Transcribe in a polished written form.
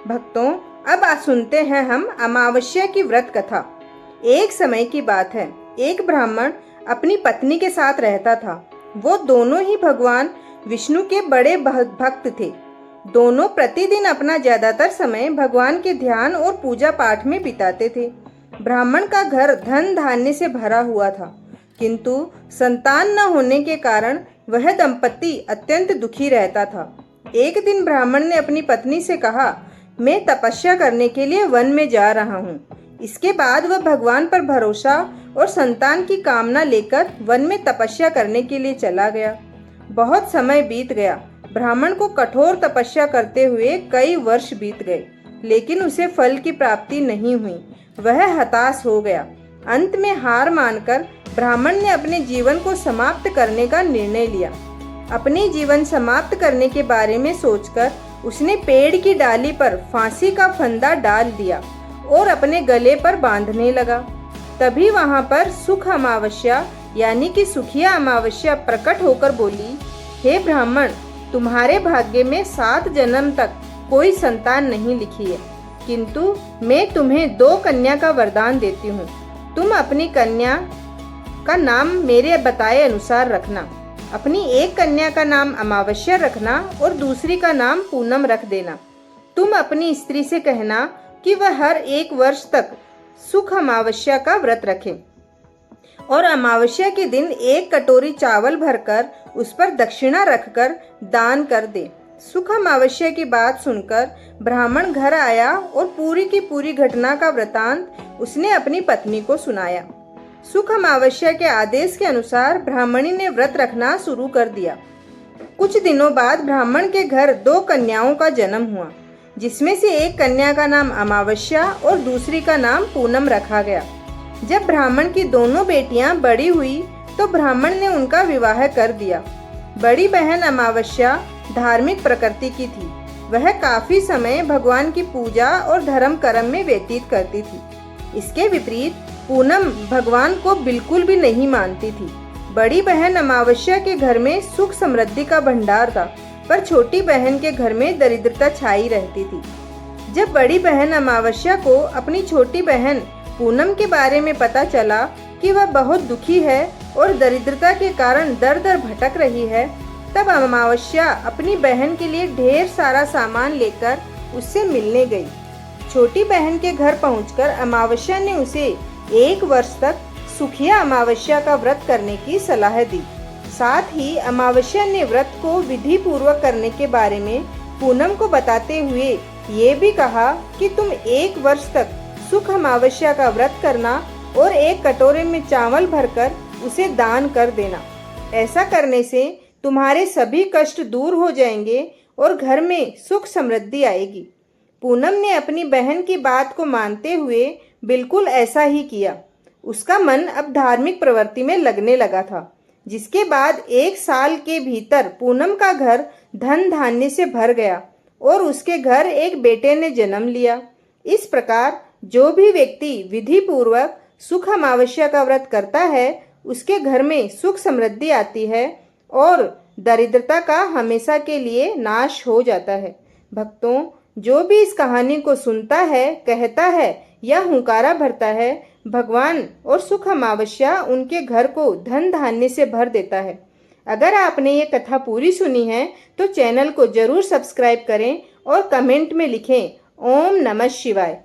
भक्तों, अब आज सुनते हैं हम अमावस्या की व्रत कथा। एक समय की बात है, एक ब्राह्मण अपनी पत्नी के साथ रहता था। वो दोनों ही भगवान विष्णु के बड़े भक्त थे। दोनों प्रतिदिन अपना ज्यादातर समय भगवान के ध्यान और पूजा पाठ में बिताते थे। ब्राह्मण का घर धन धान्य से भरा हुआ था, किंतु संतान न होने के कारण वह दंपति अत्यंत दुखी रहता था। एक दिन ब्राह्मण ने अपनी पत्नी से कहा, मैं तपस्या करने के लिए वन में जा रहा हूँ। इसके बाद वह भगवान पर भरोसा और संतान की कामना लेकर वन में तपस्या करने के लिए चला गया। बहुत समय बीत गया। ब्राह्मण को कठोर तपस्या करते हुए कई वर्ष बीत गए, लेकिन उसे फल की प्राप्ति नहीं हुई। वह हताश हो गया। अंत में हार मानकर ब्राह्मण ने अपने जीवन को समाप्त करने का निर्णय लिया। अपने जीवन समाप्त करने के बारे में सोचकर उसने पेड़ की डाली पर फांसी का फंदा डाल दिया और अपने गले पर बांधने लगा। तभी वहां पर सुख अमावस्या यानी कि सुखिया अमावस्या प्रकट होकर बोली, हे ब्राह्मण, तुम्हारे भाग्य में 7 जन्म तक कोई संतान नहीं लिखी है, किंतु मैं तुम्हें 2 कन्या का वरदान देती हूँ। तुम अपनी कन्या का नाम मेरे बताए अनुसार रखना। अपनी एक कन्या का नाम अमावस्या रखना और दूसरी का नाम पूनम रख देना। तुम अपनी स्त्री से कहना कि वह हर 1 वर्ष तक सुख अमावस्या का व्रत रखे और अमावस्या के दिन 1 कटोरी चावल भरकर उस पर दक्षिणा रखकर दान कर दे। सुख अमावस्या की बात सुनकर ब्राह्मण घर आया और पूरी की पूरी घटना का वृतांत उसने अपनी पत्नी को सुनाया। सुख अमावस्या के आदेश के अनुसार ब्राह्मणी ने व्रत रखना शुरू कर दिया। कुछ दिनों बाद ब्राह्मण के घर 2 कन्याओं का जन्म हुआ, जिसमें से एक कन्या का नाम अमावस्या और दूसरी का नाम पूनम रखा गया। जब ब्राह्मण की दोनों बेटियां बड़ी हुई तो ब्राह्मण ने उनका विवाह कर दिया। बड़ी बहन अमावस्या धार्मिक प्रकृति की थी। वह काफी समय भगवान की पूजा और धर्म कर्म में व्यतीत करती थी। इसके विपरीत पूनम भगवान को बिल्कुल भी नहीं मानती थी। बड़ी बहन अमावस्या के घर में सुख समृद्धि का भंडार था, पर छोटी बहन के घर में दरिद्रता छाई रहती थी। जब बड़ी बहन अमावस्या को अपनी छोटी बहन पूनम के बारे में पता चला कि वह बहुत दुखी है और दरिद्रता के कारण दर दर भटक रही है, तब अमावस्या अपनी बहन के लिए ढेर सारा सामान लेकर उससे मिलने गई। छोटी बहन के घर पहुंचकर अमावस्या ने उसे 1 वर्ष तक सुखिया अमावस्या का व्रत करने की सलाह दी। साथ ही अमावस्या ने व्रत को विधि पूर्वक करने के बारे में पूनम को बताते हुए ये भी कहा कि तुम 1 वर्ष तक सुख अमावस्या का व्रत करना और 1 कटोरे में चावल भरकर उसे दान कर देना। ऐसा करने से तुम्हारे सभी कष्ट दूर हो जाएंगे और घर में सुख समृद्धि आएगी। पूनम ने अपनी बहन की बात को मानते हुए बिल्कुल ऐसा ही किया। उसका मन अब धार्मिक प्रवृत्ति में लगने लगा था, जिसके बाद 1 साल के भीतर पूनम का घर धन धान्य से भर गया और उसके घर एक बेटे ने जन्म लिया। इस प्रकार जो भी व्यक्ति विधि पूर्वक सुख अमावस्या का व्रत करता है, उसके घर में सुख समृद्धि आती है और दरिद्रता का हमेशा के लिए नाश हो जाता है। भक्तों, जो भी इस कहानी को सुनता है, कहता है या हुंकारा भरता है, भगवान और सुख अमावस्या उनके घर को धन धान्य से भर देता है। अगर आपने ये कथा पूरी सुनी है तो चैनल को जरूर सब्सक्राइब करें और कमेंट में लिखें, ओम नमः शिवाय।